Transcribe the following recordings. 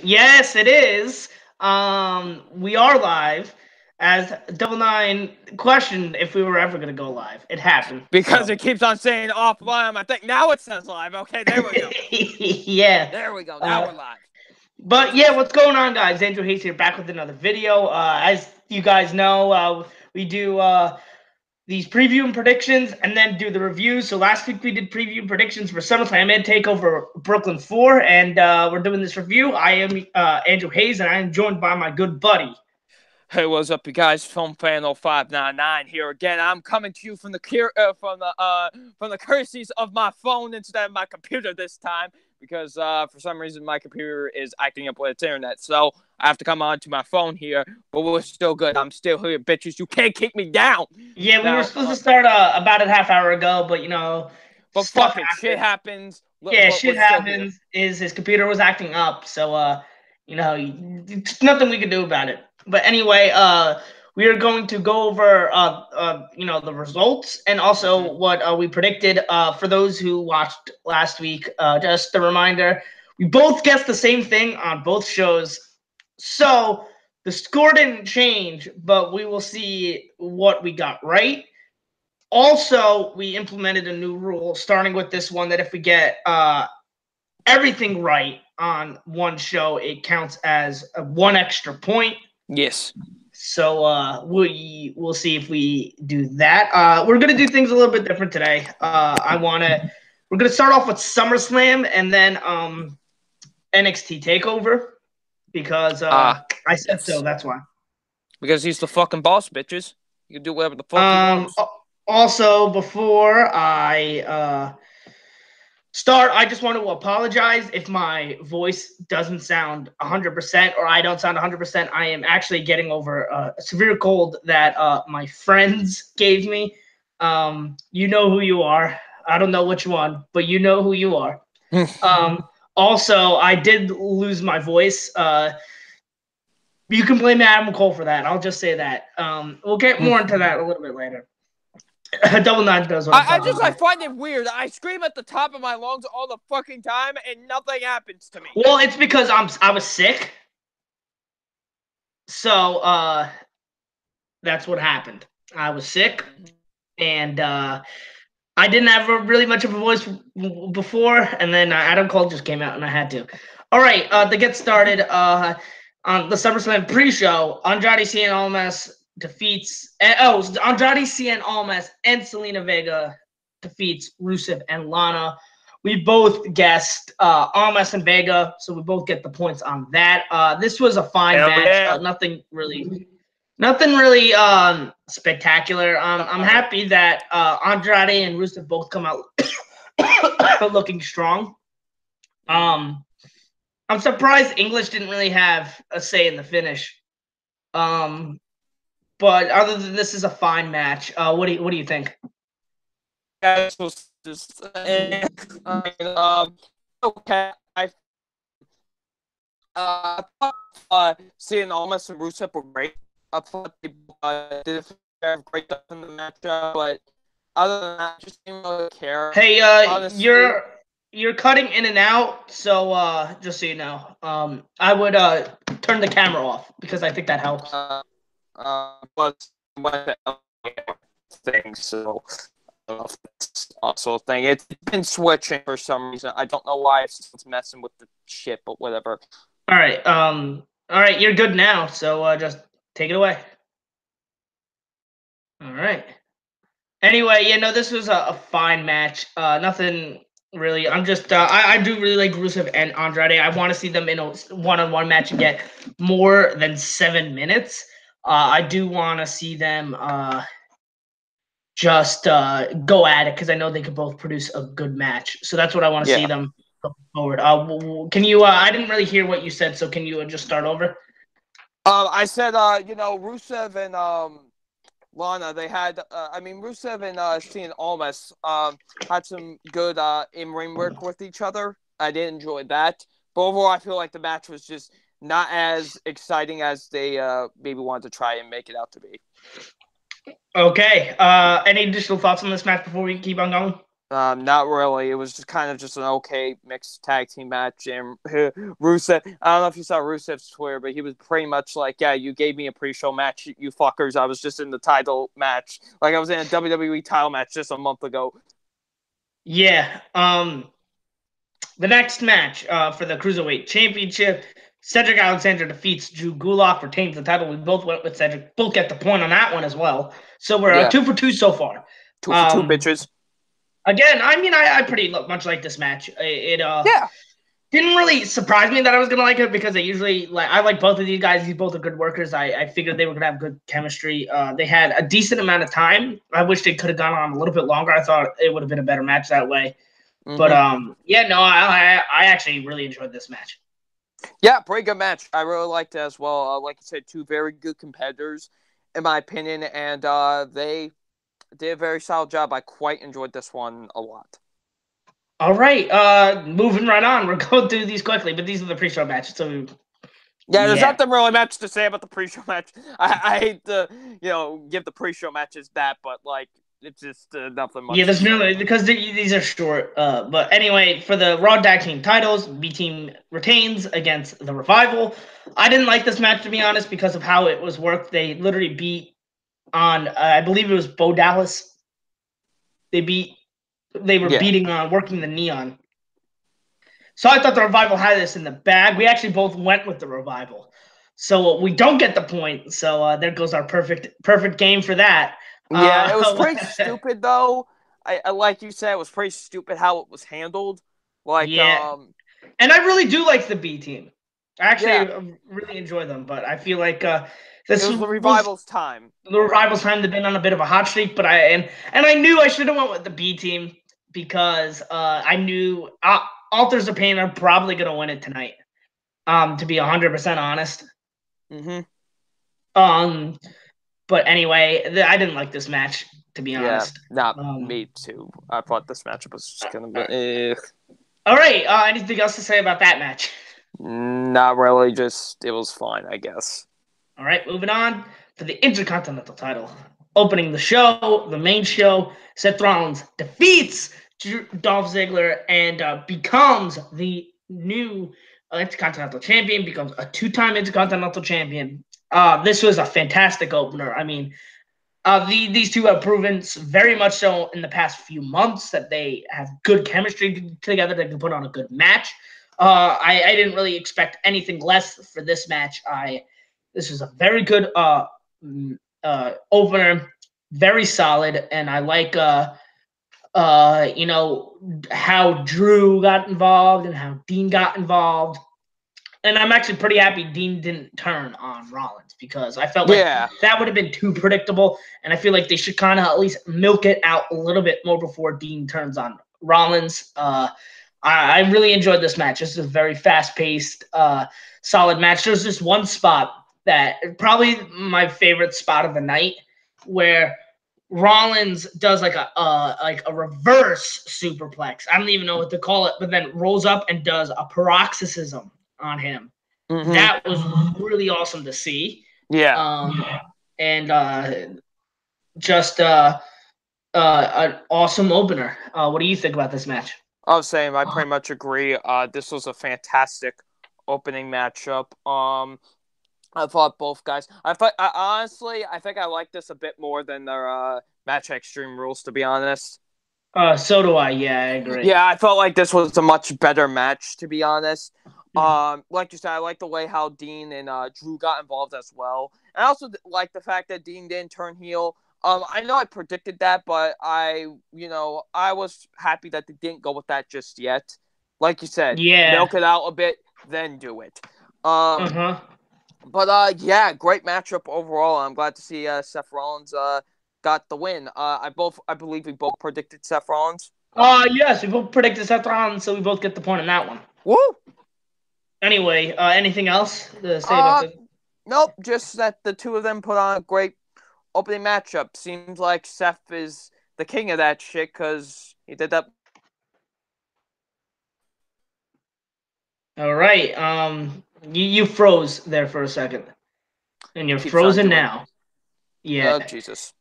Yes, it is. We are live. As Double Nine questioned if we were ever going to go live. It happened. Because So, it keeps on saying offline. I think now it says live. Okay, there we go. yeah. There we go. Now Uh, we're live. but yeah, what's going on, guys? Andrew Hayes here, back with another video. As you guys know, we do these preview and predictions and then do the reviews. So last week we did preview and predictions for Summerslam and Takeover Brooklyn 4, and we're doing this review. I am Andrew Hayes, and I am joined by my good buddy. Hey, what's up, you guys? Film Fan 0599 here again. I'm coming to you from the courtesies of my phone instead of my computer this time because for some reason my computer is acting up with its internet. So I have to come on to my phone here, but we're still good. I'm still here, bitches. You can't kick me down. Yeah, we Now, were supposed to start about a half hour ago, but but stuff fuck it, shit happens. happens. Yeah, But shit we're still here. happens. Is his computer was acting up, so it's nothing we could do about it. But anyway, we are going to go over the results and also what we predicted. For those who watched last week, just a reminder, we both guessed the same thing on both shows, so the score didn't change, but we will see what we got right. Also, we implemented a new rule starting with this one that if we get everything right on one show, it counts as one extra point. Yes. So we'll see if we do that. We're gonna do things a little bit different today. We're gonna start off with SummerSlam and then NXT Takeover because I said yes. so. That's why. Because he's the fucking boss, bitches. You can do whatever the fuck he wants. Also, before I start, I just want to apologize if my voice doesn't sound 100% or I don't sound 100%. I am actually getting over a severe cold that my friends gave me. You know who you are. I don't know which one, but you know who you are. Also, I did lose my voice. You can blame Adam Cole for that. I'll just say that. We'll get more into that a little bit later. Double Nine knows what I'm talking about. I find it weird. I scream at the top of my lungs all the fucking time, and nothing happens to me. Well, it's because I was sick, so that's what happened. I was sick, and I didn't have really much of a voice before, and then Adam Cole just came out, and I had to. All right, to get started, on the SummerSlam pre-show, Andrade Cien Almas defeats. Andrade Cien Almas and Selena Vega defeats Rusev and Lana. We both guessed Almas and Vega, so we both get the points on that. This was a fine match. Yeah. Nothing really spectacular. I'm happy that Andrade and Rusev both come out looking strong. I'm surprised English didn't really have a say in the finish. But other than this is a fine match. What do you think? This was just okay. Seeing Almas and Rusev were great. I thought they did a great stuff in the matchup, but other than that, I just didn't really care. Hey, honestly. you're cutting in and out, so just so you know, I would turn the camera off because I think that helps. But thing, so that's also a thing. It's been switching for some reason. I don't know why it's messing with the shit, but whatever. All right, you're good now, so just take it away. All right. Anyway, this was a fine match. Nothing really. I'm just I do really like Rusev and Andrade. I want to see them in a one-on-one match and get more than 7 minutes. I do want to see them just go at it because I know they could both produce a good match. So that's what I want to see them going forward. Can you? I didn't really hear what you said, so can you just start over? I said Rusev and Lana, they had, Rusev and Cien Almas had some good in-ring work with each other. I did enjoy that. But overall, I feel like the match was just not as exciting as they maybe wanted to try and make it out to be. Okay. Any additional thoughts on this match before we keep on going? Not really. It was just kind of just an okay mixed tag team match. And Rusev, I don't know if you saw Rusev's Twitter, but he was pretty much like, "Yeah, you gave me a pre-show match, you fuckers. I was just in the title match, like I was in a WWE title match just a month ago." Yeah. The next match for the Cruiserweight Championship, Cedric Alexander defeats Drew Gulak, retains the title. We both went with Cedric. Both get the point on that one as well. So we're Yeah, 2 for 2 so far. 2 for 2, bitches. Again, I mean, I pretty much like this match. It Yeah, didn't really surprise me that I was gonna like it because I like both of these guys. These both are good workers. I figured they were gonna have good chemistry. They had a decent amount of time. I wish they could have gone on a little bit longer. I thought it would have been a better match that way. But yeah, no, I actually really enjoyed this match. Yeah, pretty good match. I really liked it as well. Like you said, two very good competitors, in my opinion, and they did a very solid job. I quite enjoyed this one a lot. All right, moving right on. We're going through these quickly, but these are the pre-show matches. So Yeah, there's yeah, nothing really much to say about the pre-show match. I hate to, give the pre-show matches that, but like it's just nothing much yeah. to There's say. no because these are short. But anyway, for the Raw Tag Team titles, B Team retains against the Revival. I didn't like this match to be honest because of how it was worked. They literally beat on I believe it was Bo Dallas. They beat. They were Yeah, beating on working the Neon. So I thought the Revival had this in the bag. We actually both went with the Revival. So we don't get the point. So there goes our perfect game for that. yeah, it was pretty stupid though. I like you said, it was pretty stupid how it was handled. Like, Yeah, and I really do like the B team. I yeah, actually really enjoy them, but I feel like it this was the was Revival's time. the Revival's time. They've been on a bit of a hot streak, but I knew I should have went with the B team because I knew Authors of Pain are probably gonna win it tonight. To be 100% honest. Mm-hmm. Um, but anyway, I didn't like this match to be Yeah, honest. not Um, me too. I thought this matchup was just gonna be. all right. Anything else to say about that match? Not really. Just it was fine, I guess. All right, moving on to the Intercontinental title. Opening the show, the main show, Seth Rollins defeats Dolph Ziggler and becomes the new Intercontinental Champion, becomes a 2-time Intercontinental Champion. This was a fantastic opener. I mean, these two have proven very much so in the past few months that they have good chemistry together. They can put on a good match. I didn't really expect anything less for this match. This was a very good opener, very solid, and I like how Drew got involved and how Dean got involved. And I'm actually pretty happy Dean didn't turn on Rollins because I felt like Yeah, that would have been too predictable. And I feel like they should kind of at least milk it out a little bit more before Dean turns on Rollins. I really enjoyed this match. This is a very fast paced, solid match. There's this one spot that probably my favorite spot of the night where Rollins does like a reverse superplex. I don't even know what to call it, but then rolls up and does a paroxysm on him. mm-hmm. That was really awesome to see. Yeah. And just an awesome opener. What do you think about this match? I was saying I pretty much agree. This was a fantastic opening matchup. I thought both guys. Honestly, I think I like this a bit more than their match at Extreme Rules. To be honest. So do I. Yeah, I agree. Yeah, I felt like this was a much better match. To be honest. Like you said, I like the way how Dean and Drew got involved as well. And I also like the fact that Dean didn't turn heel. I know I predicted that, but I was happy that they didn't go with that just yet. Like you said, Yeah. milk it out a bit, then do it. Uh huh. But yeah, great matchup overall. I'm glad to see Seth Rollins got the win. I believe we both predicted Seth Rollins. Yes, we both predicted Seth Rollins, so we both get the point on that one. Woo! Anyway, anything else to say about this? Nope. Just that the two of them put on a great opening matchup. Seems like Seth is the king of that shit because he did that. All right. You froze there for a second, and you're Keeps on frozen doing. now. Yeah. Oh Jesus!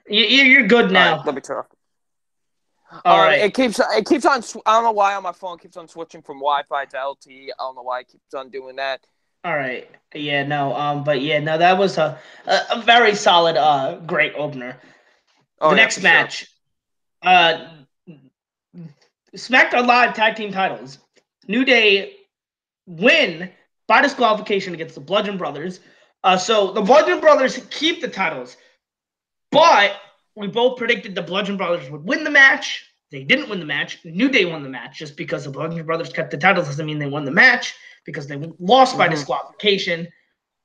You're good All right, now. let me turn off. All right. It keeps on. I don't know why on my phone it keeps on switching from Wi-Fi to LTE. I don't know why it keeps on doing that. All right. Yeah, no. But yeah, no, that was a very solid, great opener. Oh The yeah, next for sure. match, uh, SmackDown Live Tag Team Titles. New Day win by disqualification against the Bludgeon Brothers. So the Bludgeon Brothers keep the titles, but we both predicted the Bludgeon Brothers would win the match. They didn't win the match. New Day won the match. Just because the Bludgeon Brothers kept the titles doesn't mean they won the match because they lost by disqualification.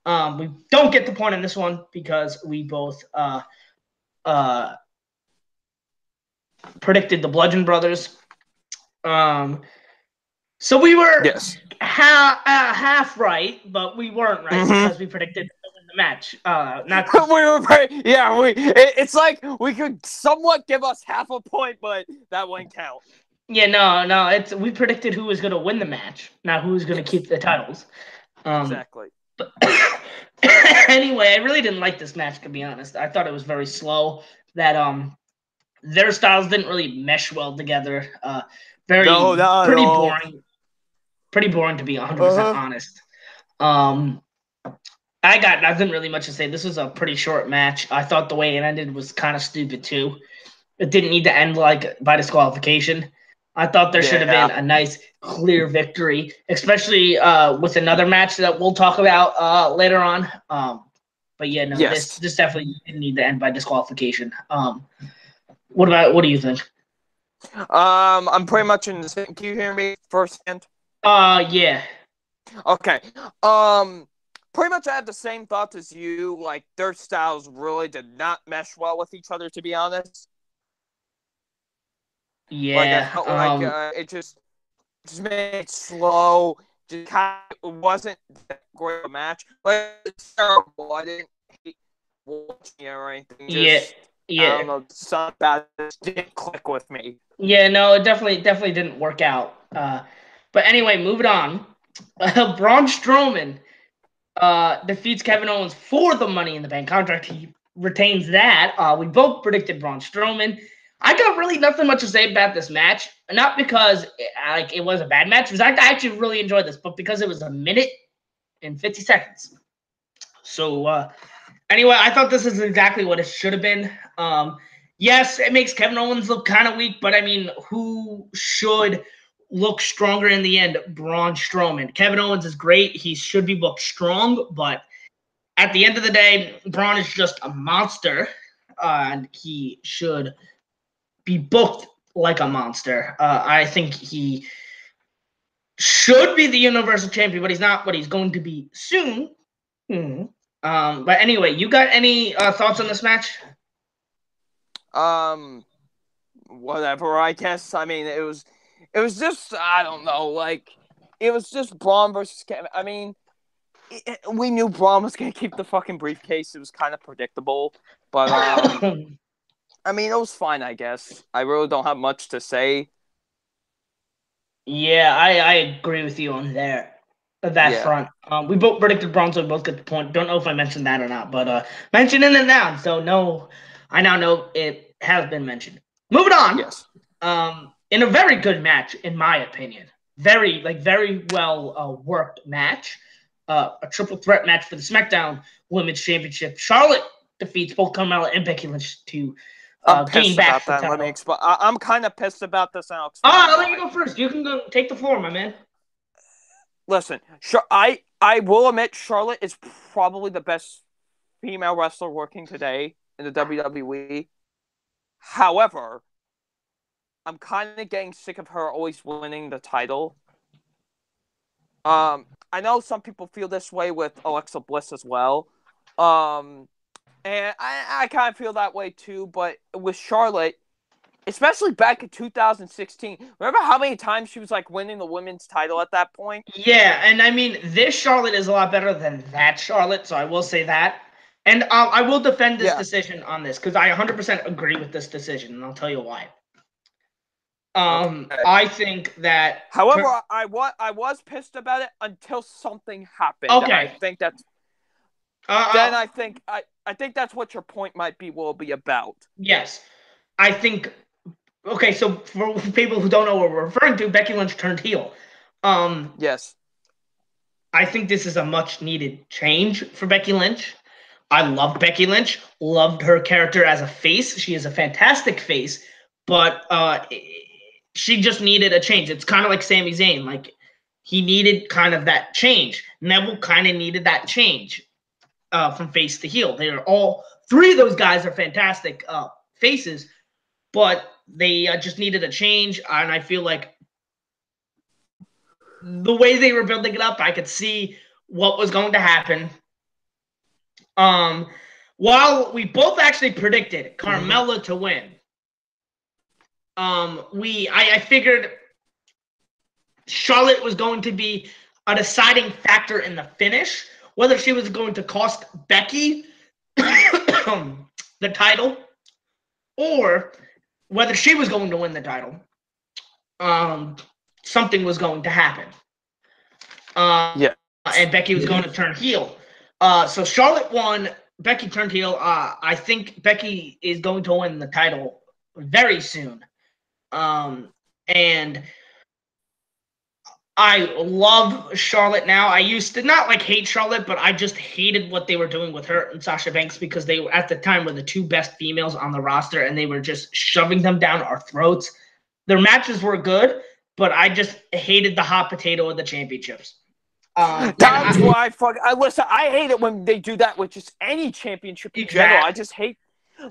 We don't get the point on this one because we both uh, predicted the Bludgeon Brothers. So we were Yes. half right, but we weren't right because we predicted to win the match. Not We were very, yeah. It's like we could somewhat give us half a point, but that wouldn't count. yeah, no. It's we predicted who was going to win the match, not who was going to Yes. keep the titles. Exactly. But anyway, I really didn't like this match to be honest. I thought it was very slow. That their styles didn't really mesh well together. No, Very not at pretty all. boring. Pretty boring to be 100% Uh huh. honest. Um, I got nothing really much to say. This was a pretty short match. I thought the way it ended was kind of stupid too. It didn't need to end like by disqualification. I thought there should have Yeah. been a nice, clear victory, especially with another match that we'll talk about later on. But yeah, no, this Yes. this definitely didn't need to end by disqualification. What do you think? I'm pretty much in the same. Can you hear me firsthand? Yeah, Okay. Pretty much I have the same thoughts as you. Like their styles really did not mesh well with each other, to be honest. Like I yeah. felt like it just made it slow. Just kind of, it wasn't that great a match. Like it's terrible. I didn't hate watching it or anything. Yeah, Just I yeah, don't know, something about it just didn't click with me. yeah. No, it definitely didn't work out. But anyway, moving on. Braun Strowman defeats Kevin Owens for the Money in the Bank contract. He retains that. We both predicted Braun Strowman. I got really nothing much to say about this match. Not because it was a bad match. Because I actually really enjoyed this, but because it was a minute and 50 seconds. So anyway, I thought this is exactly what it should have been. Yes, it makes Kevin Owens look kind of weak, but I mean, who should look stronger in the end? Braun Strowman. Kevin Owens is great. He should be booked strong, but at the end of the day, Braun is just a monster, and he should be booked like a monster. I think he should be the Universal Champion, but he's not. But he's going to be soon. Hmm. But anyway, you got any thoughts on this match? Um, Whatever. I guess. I mean, it was just I don't know. Like it was just Braun versus Kevin. I mean, we knew Braun was gonna keep the fucking briefcase. It was kind of predictable, but I mean, it was fine. I guess. I really don't have much to say. Yeah, I agree with you on that Yeah. front. We both predicted Braun, so we both get the point. Don't know if I mentioned that or not, but mentioning it now. So no, I now know it has been mentioned. Moving on. Yes. In a very good match, in my opinion, very well worked match. A triple threat match for the SmackDown Women's Championship. Charlotte defeats both Carmella and Becky Lynch to I'm gain pissed back about the that. Let me title. explain. I'm kind of pissed about this, and I'll explain I'll let you why. go first. You can go take the floor, my man. Listen, I will admit Charlotte is probably the best female wrestler working today in the WWE. However, I'm kind of getting sick of her always winning the title. I know some people feel this way with Alexa Bliss as well. Um, and I kind of feel that way too. But with Charlotte, especially back in 2016, remember how many times she was like winning the women's title at that point? Yeah, and I mean this Charlotte is a lot better than that Charlotte, so I will say that. And I will defend this Yeah. decision on this because I 100% agree with this decision, and I'll tell you why. Okay. I think that. However, I was pissed about it until something happened. I Okay. think that's Uh, then I think that's what your point might be will be about. yes, I think Okay, so for people who don't know what we're referring to, Becky Lynch turned heel. Yes. I think this is a much needed change for Becky Lynch. I love Becky Lynch. Loved her character as a face. She is a fantastic face, but she just needed a change. It's kind of like Sami Zayn. Like he needed kind of that change. Neville kind of needed that change from face to heel. They are all three of those guys are fantastic faces, but they just needed a change. And I feel like the way they were building it up, I could see what was going to happen. Um, while we both actually predicted Carmella to win, I figured Charlotte was going to be a deciding factor in the finish, whether she was going to cost Becky the title or whether she was going to win the title. Something was going to happen. Yeah. And Becky was going to turn heel. So Charlotte won. Becky turned heel. I think Becky is going to win the title very soon. And I love Charlotte now. I used to not like hate Charlotte, but I just hated what they were doing with her and Sasha Banks because they at the time were the two best females on the roster and they were just shoving them down our throats. Their matches were good, but I just hated the hot potato of the championships. That's why I listen. I hate it when they do that with just any championship in general. I just hate.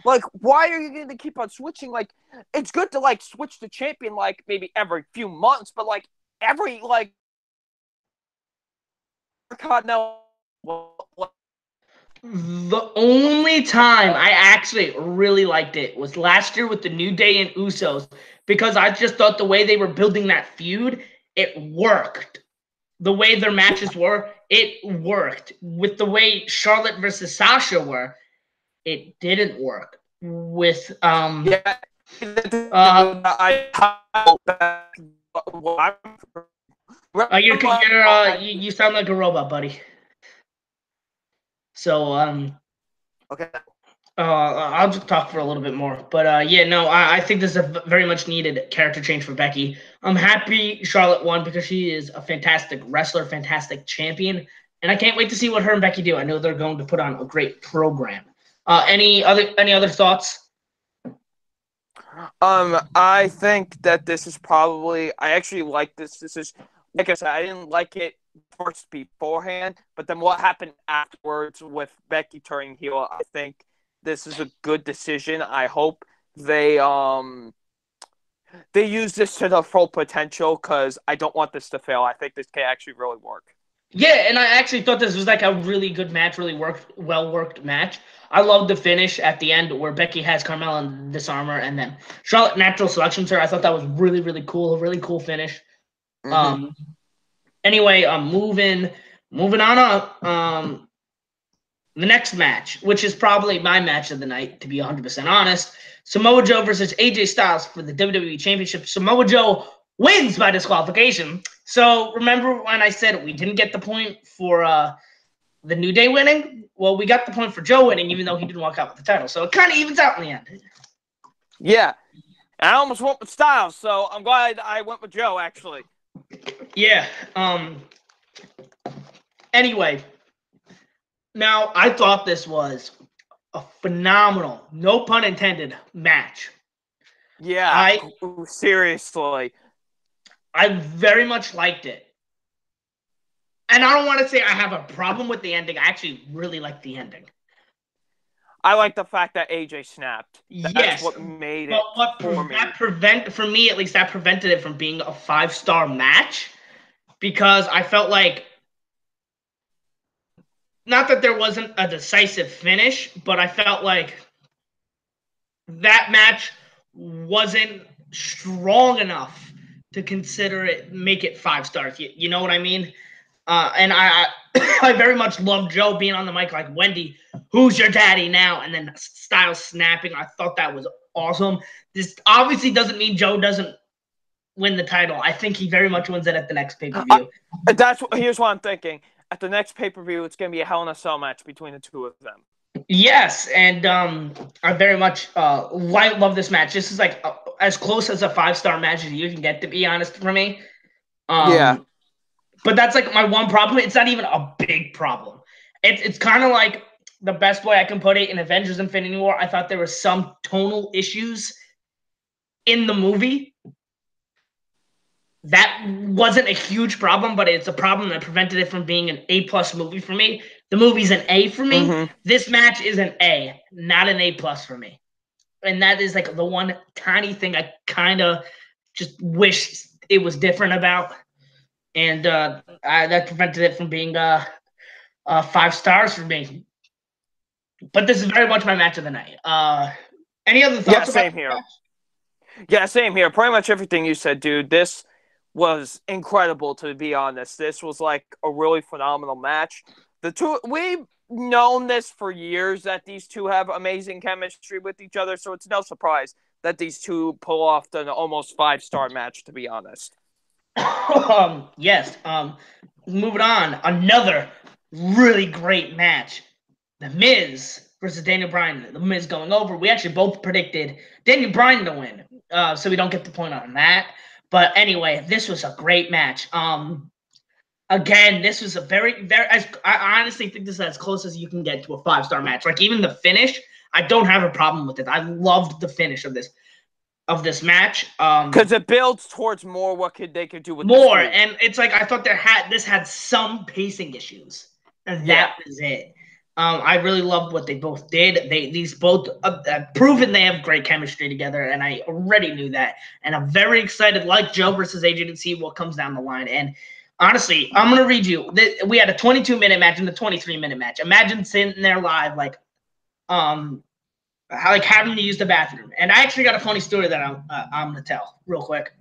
Like, why are you going to keep on switching? Like, it's good to like switch the champion like maybe every few months, but like every like now. The only time I actually really liked it was last year with the New Day and Usos because I just thought the way they were building that feud, it worked. The way their matches were, it worked. With the way Charlotte versus Sasha were, it didn't work. With Yeah, you sound like a robot, buddy. So okay. I'll just talk for a little bit more. But yeah, no, I think this is a very much needed character change for Becky. I'm happy Charlotte won because she is a fantastic wrestler, fantastic champion, and I can't wait to see what her and Becky do. I know they're going to put on a great program. Any other thoughts? I think that this is probably. I actually like this. This is like I said. I didn't like it first beforehand, but then what happened afterwards with Becky turning heel, I think this is a good decision. I hope they use this to the full potential because I don't want this to fail. I think this can actually really work. Yeah, and I actually thought this was like a really good match, really well worked match. I love the finish at the end where Becky has Carmella in disarmor and then Charlotte natural selections her. I thought that was really cool, a really cool finish. Mm-hmm. Anyway, I'm moving on up. The next match, which is probably my match of the night, to be 100% honest, Samoa Joe versus AJ Styles for the WWE Championship. Samoa Joe wins by disqualification. So remember when I said we didn't get the point for the New Day winning? Well, we got the point for Joe winning, even though he didn't walk out with the title. So it kind of evens out in the end. Yeah, I almost went with Styles, so I'm glad I went with Joe. Actually. Yeah. Anyway, now I thought this was a phenomenal, no pun intended, match. Yeah, seriously. I very much liked it. And I don't want to say I have a problem with the ending. I actually really like the ending. I like the fact that AJ snapped. That's Yes, what made but it for me. For me at least, that prevented it from being a 5-star match because I felt like not that there wasn't a decisive finish, but I felt like that match wasn't strong enough to consider it make it 5 stars. You know what I mean? And I very much love Joe being on the mic like Wendy, who's your daddy now? And then Styles snapping. I thought that was awesome. This obviously doesn't mean Joe doesn't win the title. I think he very much wins it at the next pay-per-view. Here's what I'm thinking. At the next pay-per-view, it's going to be a Hell in a Cell match between the two of them. Yes, and I very much love this match. This is like as close as a 5-star match as you can get, to be honest, for me. Yeah. Um, but that's like my one problem. It's not even a big problem. It's kind of like the best way I can put it in Avengers Infinity War. I thought there were some tonal issues in the movie. That wasn't a huge problem, but it's a problem that prevented it from being an A+ movie for me. The movie's an A for me. Mm-hmm. This match is an A, not an A+ for me. And that is like the one tiny thing I kind of just wish it was different about, and that prevented it from being 5 stars for me. But this is very much my match of the night. Any other Yeah, thoughts about same this here. match? Yeah, same here. Pretty much everything you said, dude. This was incredible, to be honest. This was like a really phenomenal match. The two, we've known this for years that these two have amazing chemistry with each other, so it's no surprise that these two pull off an almost 5-star match, to be honest. Yes. Moving on. Another really great match. The Miz versus Daniel Bryan. The Miz going over. We actually both predicted Daniel Bryan to win, so we don't get the point on that. But anyway, this was a great match. Again, this was a very. I honestly think this is as close as you can get to a 5-star match. Like even the finish, I don't have a problem with it. I loved the finish of this match. Because it builds towards more they could do with this More, feud. and it's like I thought this had some pacing issues, and Yeah. that was it. I really loved what they both did. These both proven they have great chemistry together, and I already knew that. And I'm very excited, like Joe versus AJ, to see what comes down the line. And honestly, I'm gonna read you. We had a 22-minute match and a 23-minute match. Imagine sitting there live, um, like having to use the bathroom. And I actually got a funny story that I'm gonna tell real quick.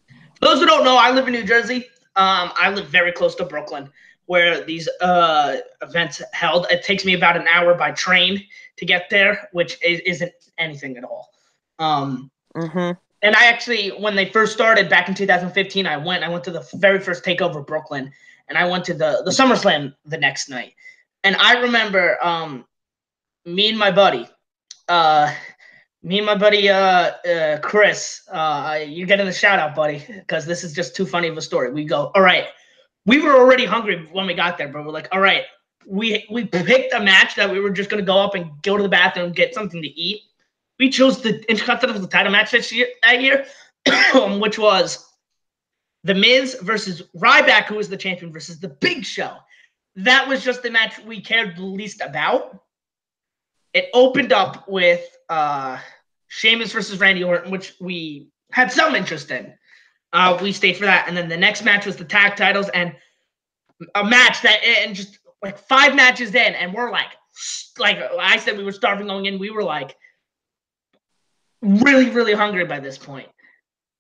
For those who don't know, I live in New Jersey. I live very close to Brooklyn, where these events held. It takes me about an hour by train to get there, which isn't anything at all. Mm-hmm. And I actually, when they first started back in 2015, I went to the very first Takeover Brooklyn, and I went to the Summerslam the next night. And I remember me and my buddy, uh, Chris, you're getting the shout out, buddy, because this is just too funny of a story. We go, all right. We were already hungry when we got there, but we're like, all right. We picked a match that we were just gonna go up and go to the bathroom, get something to eat. We chose the Intercontinental title match that year, which was the Miz versus Ryback, who was the champion, versus the Big Show. That was just the match we cared the least about. It opened up with Sheamus versus Randy Orton, which we had some interest in. We stayed for that, and then the next match was the tag titles, and a match that, and just like 5 matches in, and we're like I said, we were starving going in. We were like really, really hungry by this point,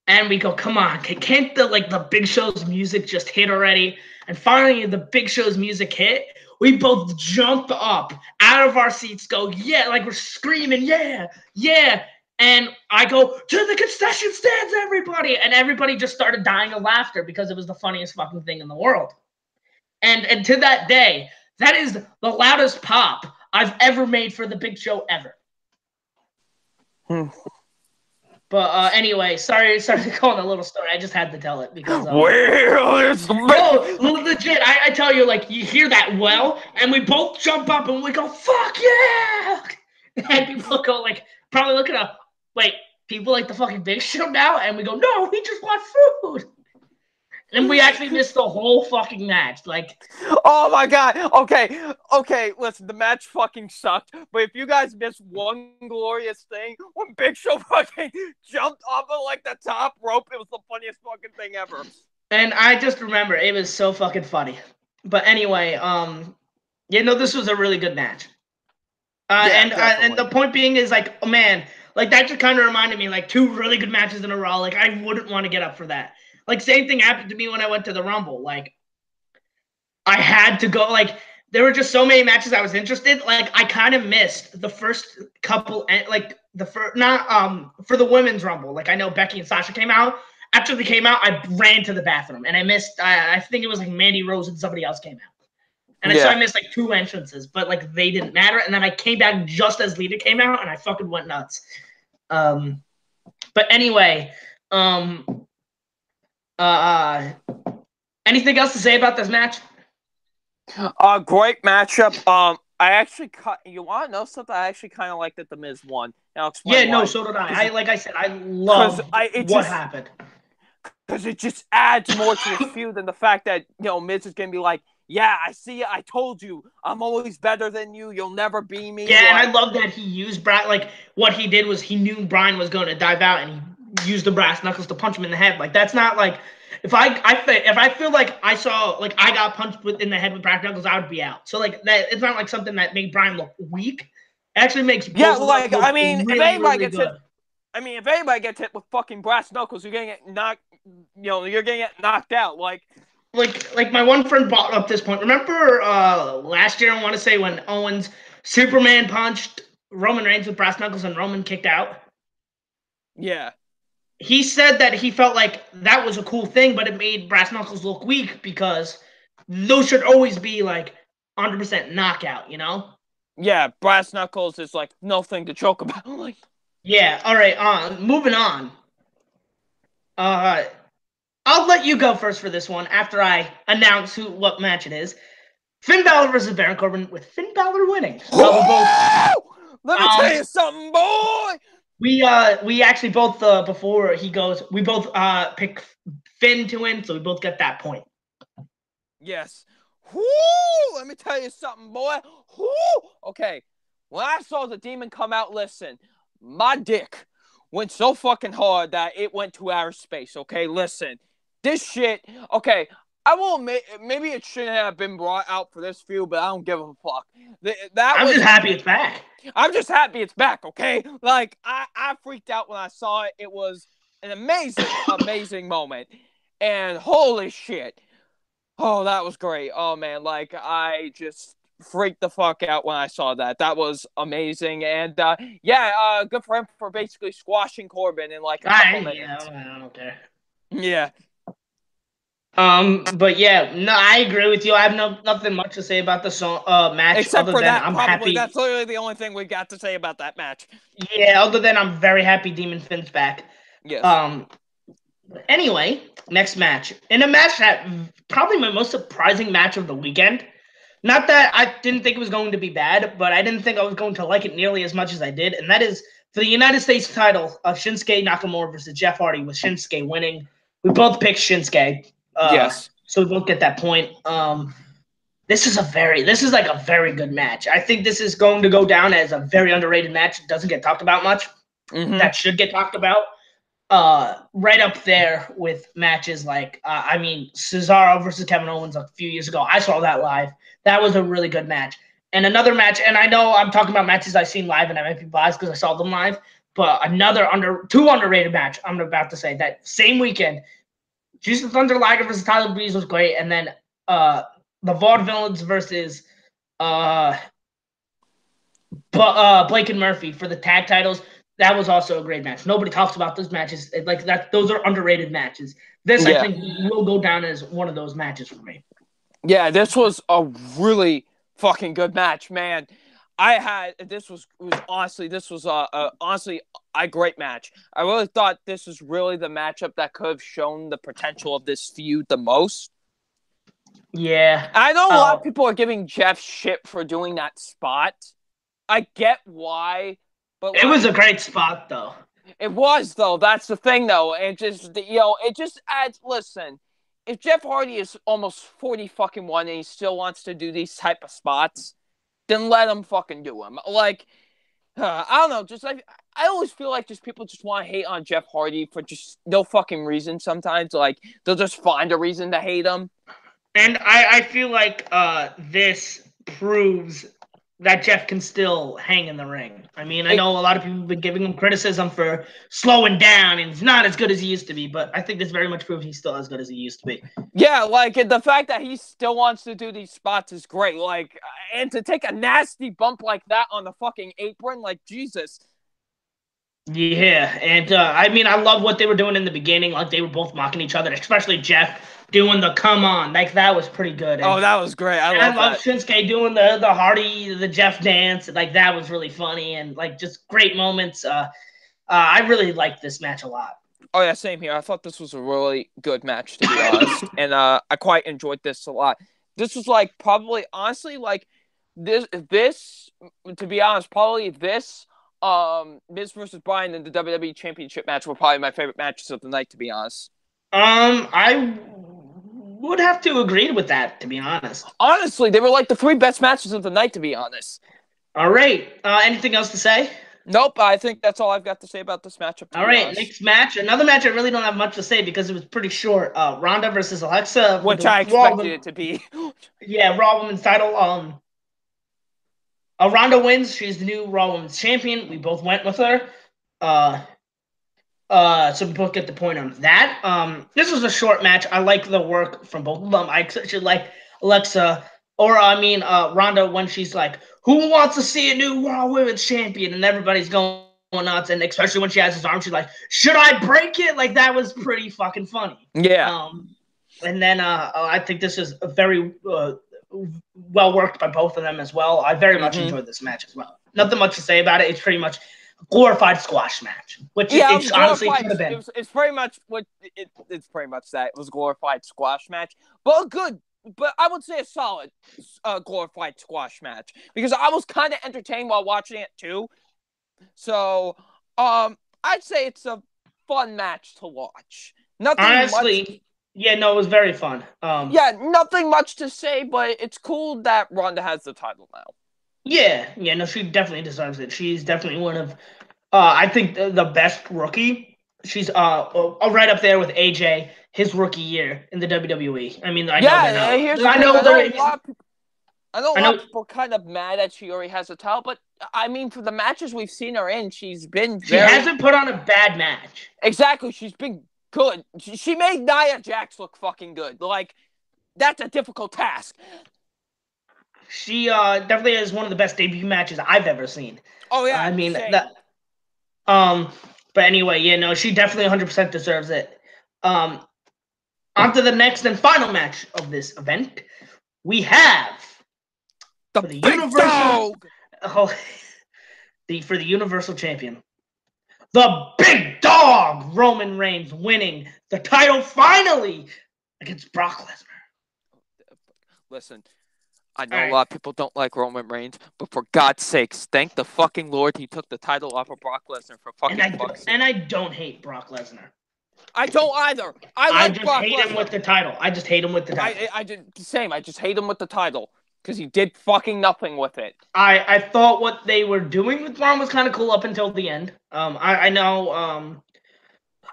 and we go, come on, can't the Big Show's music just hit already? And finally, the Big Show's music hit. We both jump up out of our seats, go, yeah, like we're screaming, yeah, yeah. And I go, to the concession stands, everybody. And everybody just started dying of laughter because it was the funniest fucking thing in the world. And to that day, that is the loudest pop I've ever made for the Big Show ever. But anyway, sorry to call it a little story. I just had to tell it because Well, it's no, legit. I tell you, like you hear that well, and we both jump up and we go, "Fuck yeah!" And people go like, probably looking up, wait, people like the fucking Big Show now, and we go, "No, we just want food." And we actually missed the whole fucking match. Like, oh my god. Okay. Listen, the match fucking sucked. But if you guys missed one glorious thing, when Big Show fucking jumped off of like the top rope, it was the funniest fucking thing ever. and I just remember it was so fucking funny. But anyway, this was a really good match. Yeah, And the definitely. point being is like, oh man, like that just kind of reminded me like 2 really good matches in a row. Like I wouldn't want to get up for that. Like same thing happened to me when I went to the Rumble. Like I had to go. Like there were just so many matches I was interested. Like I kind of missed the first couple, like the first not for the women's Rumble. Like I know Becky and Sasha came out. After they came out, I ran to the bathroom and I missed. I think it was like Mandy Rose and somebody else came out. And so I missed like 2 entrances, but like they didn't matter. And then I came back just as Lita came out, and I fucking went nuts. But anyway, anything else to say about this match? Great matchup. I actually you want to know something? I actually kind of liked that the Miz won. I'll explain why. No, so did I. Like I said, I love what happened. Because it just adds more to this feud than the fact that, Miz is going to be like, yeah, I see it. I told you. I'm always better than you. You'll never be me. Yeah, and I love that he used Brian. Like, what he did was he knew Brian was going to dive out, and he used the brass knuckles to punch him in the head. Like, that's not like... If I feel like I saw... Like, I got punched in the head with brass knuckles, I would be out. So, like, that it's not like something that made Brian look weak. It actually makes both of them look really good. If anybody gets hit with fucking brass knuckles, you're going to get knocked... you're going to get knocked out. Like my one friend brought up this point. Remember last year, I want to say, when Owens Superman punched Roman Reigns with brass knuckles and Roman kicked out? Yeah. He said that he felt like that was a cool thing, but it made brass knuckles look weak because those should always be like 100% knockout, you know? Yeah, brass knuckles is like nothing to joke about. Like, yeah, all right, moving on. I'll let you go first for this one after I announce what match it is. Finn Balor versus Baron Corbin, with Finn Balor winning. Let me tell you something, boy. We actually both before he goes, we both pick Finn to win, so we both get that point. Yes. Let me tell you something, boy. Okay. When I saw the demon come out, listen, my dick went so fucking hard that it went to outer space. Okay, listen. This shit, okay, I will admit, maybe it shouldn't have been brought out for this feud, but I don't give a fuck. I'm just happy it's back. I'm just happy it's back, okay? Like, I freaked out when I saw it. It was an amazing, amazing moment. And holy shit. Oh, that was great. Oh, man, like, I just freaked the fuck out when I saw that. That was amazing. And, good for him for basically squashing Corbin in, like, a couple minutes. I don't care. Yeah. But yeah, no, I agree with you. I have nothing much to say about the match. Except other for than that, I'm probably. Happy. That's literally the only thing we got to say about that match. Yeah, other than I'm very happy Demon Finn's back. Yes. Anyway, next match. In a match that probably my most surprising match of the weekend. Not that I didn't think it was going to be bad, but I didn't think I was going to like it nearly as much as I did, and that is for the United States title of Shinsuke Nakamura versus Jeff Hardy, with Shinsuke winning. We both picked Shinsuke. Yes. So we both get that point. This is like a very good match. I think this is going to go down as a very underrated match. It doesn't get talked about much. Mm-hmm. That should get talked about. Right up there with matches like, Cesaro versus Kevin Owens a few years ago. I saw that live. That was a really good match. And another match, and I know I'm talking about matches I've seen live and I might be biased because I saw them live, but two underrated match I'm about to say that same weekend. Jushin Thunder Liger versus Tyler Breeze was great, and then the Vaudevillains versus Blake and Murphy for the tag titles. That was also a great match. Nobody talks about those matches like that. Those are underrated matches. This, I think, will go down as one of those matches for me. Yeah, this was a really fucking good match, man. Honestly a great match. I really thought this was really the matchup that could have shown the potential of this feud the most. Yeah. I know a lot of people are giving Jeff shit for doing that spot. I get why, but it was a great spot, though. It was, though. That's the thing, though. It just adds. Listen, if Jeff Hardy is almost 40 fucking one and he still wants to do these type of spots, then let him fucking do them. Like, I don't know. Just I always feel like just people just want to hate on Jeff Hardy for just no fucking reason. Sometimes, like, they'll just find a reason to hate him. And I feel like this proves that Jeff can still hang in the ring. I mean, I know a lot of people have been giving him criticism for slowing down and he's not as good as he used to be, but I think this very much proves he's still as good as he used to be. Yeah, like, the fact that he still wants to do these spots is great. Like, and to take a nasty bump like that on the fucking apron, like, Jesus. Yeah, and I love what they were doing in the beginning. Like, they were both mocking each other, especially Jeff doing the come on. Like, that was pretty good. Oh, that was great. I And love I love that. Shinsuke doing the Hardy, the Jeff dance. Like, that was really funny and like just great moments. I really liked this match a lot. Oh yeah, same here. I thought this was a really good match, to be honest, and I quite enjoyed this a lot. This was like probably honestly like this to be honest, probably this Miz versus Bryan in the WWE Championship match were probably my favorite matches of the night, to be honest. I would have to agree with that, to be honest. Honestly, they were like the three best matches of the night, to be honest. All right. Anything else to say? Nope, I think that's all I've got to say about this matchup, to All be right, honest. next match. Another match I really don't have much to say because it was pretty short. Ronda versus Alexa. Which I expected it to be. Yeah, Raw Women's title. Ronda wins. She's the new Raw Women's champion. We both went with her. So we both get the point on that. This was a short match. I like the work from both of them. I actually like Alexa, or I mean, Ronda when she's like, "Who wants to see a new Raw Women's champion?" and everybody's going nuts, and especially when she has his arm, she's like, "Should I break it?" Like, that was pretty fucking funny. Yeah. And then I think this is a very well worked by both of them as well. I very much enjoyed this match as well. Nothing much to say about it. It's pretty much a glorified squash match, which it honestly should have been. It's pretty much what it's pretty much that. It was a glorified squash match, but good. But I would say a solid glorified squash match because I was kind of entertained while watching it too. So, I'd say it's a fun match to watch. Nothing honestly, much. Yeah, no, it was very fun. Yeah, nothing much to say, but it's cool that Ronda has the title now. Yeah, no, she definitely deserves it. She's definitely one of, I think the best rookie. She's right up there with AJ, his rookie year in the WWE. I mean, I know that. Here's the thing. I know a lot of people are kind of mad that she already has a title, but I mean, for the matches we've seen her in, she's been She hasn't put on a bad match. Exactly, she's been good. She made Nia Jax look fucking good. Like, that's a difficult task. She definitely is one of the best debut matches I've ever seen. Oh yeah, I mean that. But anyway, she definitely 100% deserves it. On to the next and final match of this event. We have the big Universal dog. For the Universal Champion, the big dog Roman Reigns winning the title finally against Brock Lesnar. Listen, I know a lot of people don't like Roman Reigns, but for God's sakes, thank the fucking Lord he took the title off of Brock Lesnar for fucking fuck's sake. And I don't hate Brock Lesnar. I don't either. I just hate him with the title. I just hate him with the title. I just hate him with the title because he did fucking nothing with it. I thought what they were doing with Braun was kind of cool up until the end. I know.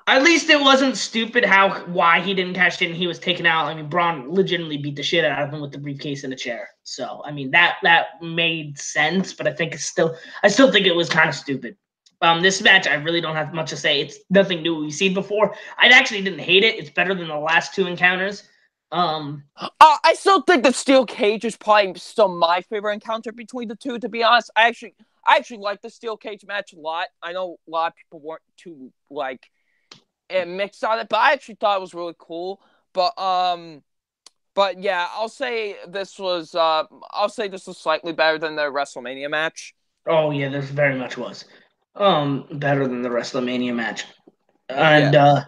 At least it wasn't stupid why he didn't cash in. He was taken out. I mean, Braun legitimately beat the shit out of him with the briefcase and a chair. So I mean that made sense, but I still think it was kind of stupid. This match, I really don't have much to say. It's nothing new we've seen before. I actually didn't hate it. It's better than the last two encounters. I still think the steel cage is probably still my favorite encounter between the two. To be honest, I actually like the steel cage match a lot. I know a lot of people weren't too mixed on it, but I actually thought it was really cool. But yeah, I'll say this was slightly better than the WrestleMania match. Oh yeah, this very much was. Better than the WrestleMania match. And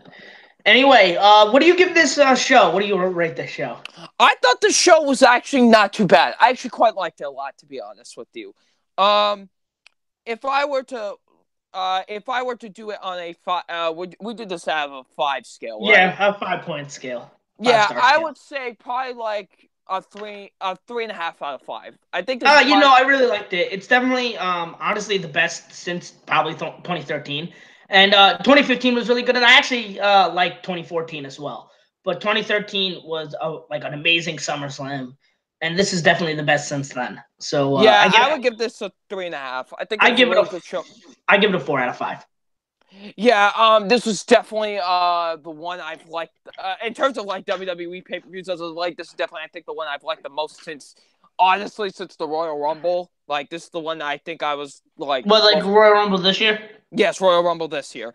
anyway, what do you give this show? What do you rate this show? I thought the show was actually not too bad. I actually quite liked it a lot, to be honest with you. If I were to do it on a 5, we did this out of a 5 scale, right? Yeah, a 5-point scale. I would say probably like a 3.5 out of 5. I think. I really liked it. It's definitely, honestly, the best since probably 2013, and 2015 was really good, and I actually liked 2014 as well. But 2013 was an amazing SummerSlam, and this is definitely the best since then. So I would give this a 3.5. I think I give it a good show. I give it a 4 out of 5. Yeah, this was definitely the one I've liked in terms of WWE pay-per-views. This is definitely I think the one I've liked the most since the Royal Rumble. Like, this is the one I think I was like. Royal Rumble this year? Yes, Royal Rumble this year.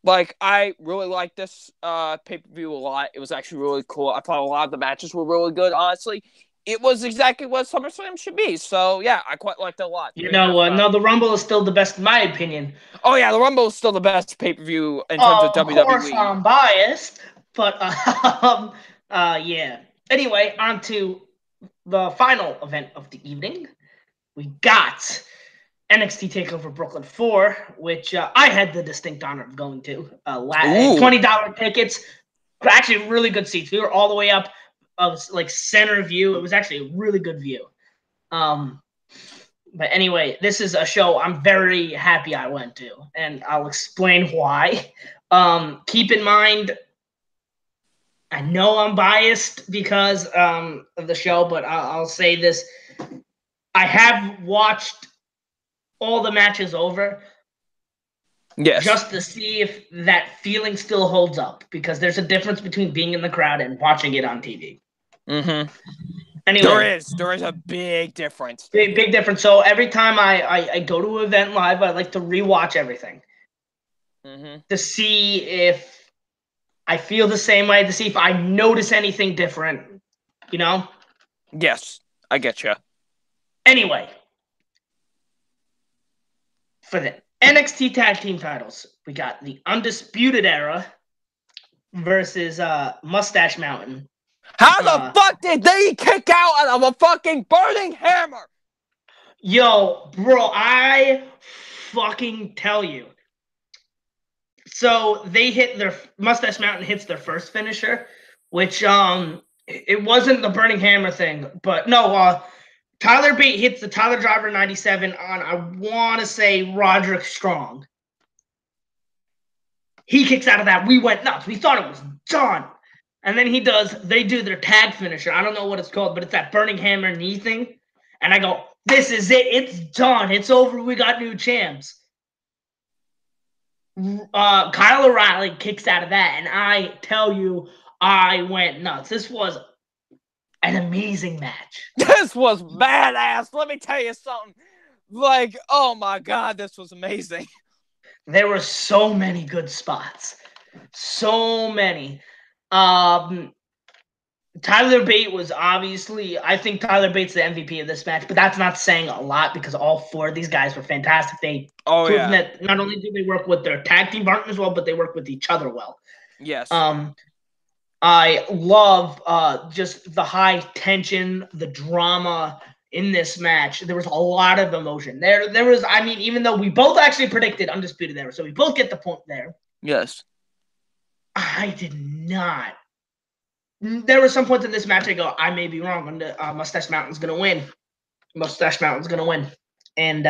Like, I really like this pay-per-view a lot. It was actually really cool. I thought a lot of the matches were really good, honestly. It was exactly what SummerSlam should be. So, yeah, I quite liked it a lot. No, the Rumble is still the best in my opinion. Oh, yeah, the Rumble is still the best pay-per-view in terms of Of course, WWE. I'm biased, but yeah. Anyway, on to the final event of the evening. We got NXT Takeover Brooklyn 4, which I had the distinct honor of going to. $20 tickets, actually really good seats. We were all the way up of like center view. It was actually a really good view. But anyway, this is a show I'm very happy I went to, and I'll explain why. Keep in mind, I know I'm biased because of the show, but I'll say this. I have watched all the matches over just to see if that feeling still holds up, because there's a difference between being in the crowd and watching it on TV. Mm-hmm. Anyway, there is a big difference. Big difference. So every time I go to an event live, I like to rewatch everything to see if I feel the same way, to see if I notice anything different, you know? Yes, I get you. Anyway, for the NXT Tag Team titles, we got the Undisputed Era versus Mustache Mountain. How the fuck did they kick out of a fucking burning hammer? Yo, bro, I fucking tell you. So they hit their Mustache Mountain hits their first finisher, which it wasn't the burning hammer thing, but no, Tyler Bate hits the Tyler Driver 97 on, I want to say, Roderick Strong. He kicks out of that. We went nuts. We thought it was done. And then they do their tag finisher. I don't know what it's called, but it's that burning hammer knee thing. And I go, this is it. It's done. It's over. We got new champs. Kyle O'Reilly kicks out of that. And I tell you, I went nuts. This was an amazing match. This was badass. Let me tell you something. Like, oh my God, this was amazing. There were so many good spots. So many. Tyler Bate was obviously, I think Tyler Bate's the MVP of this match, but that's not saying a lot because all four of these guys were fantastic. They proven that not only do they work with their tag team partners well, but they work with each other well. Yes. I love just the high tension, the drama in this match. There was a lot of emotion. There was, I mean, even though we both actually predicted Undisputed there, so we both get the point there. Yes. I did not. There were some points in this match I go, I may be wrong. Mustache Mountain's gonna win. Mustache Mountain's gonna win. And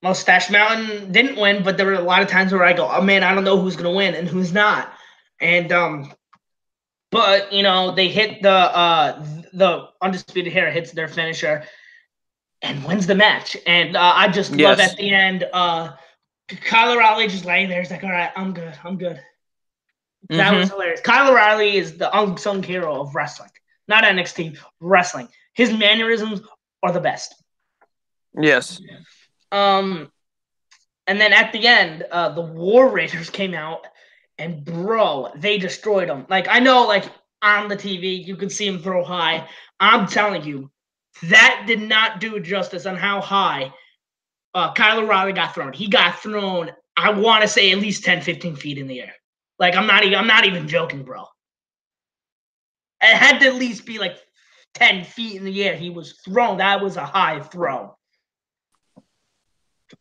Mustache Mountain didn't win, but there were a lot of times where I go, oh man, I don't know who's gonna win and who's not. And but you know, they hit the Undisputed Era hits their finisher and wins the match. And I just love at the end, Kyle O'Reilly just laying there. He's like, all right, I'm good. That was hilarious. Kyle O'Reilly is the unsung hero of wrestling, not NXT, wrestling. His mannerisms are the best. Yes. And then at the end, the War Raiders came out, and bro, they destroyed them. Like, I know, like, on the TV, you could see him throw high. I'm telling you, that did not do justice on how high Kyle O'Reilly got thrown. He got thrown, I want to say, at least 10, 15 feet in the air. Like, I'm not even joking, bro. It had to at least be like 10 feet in the air. He was thrown. That was a high throw.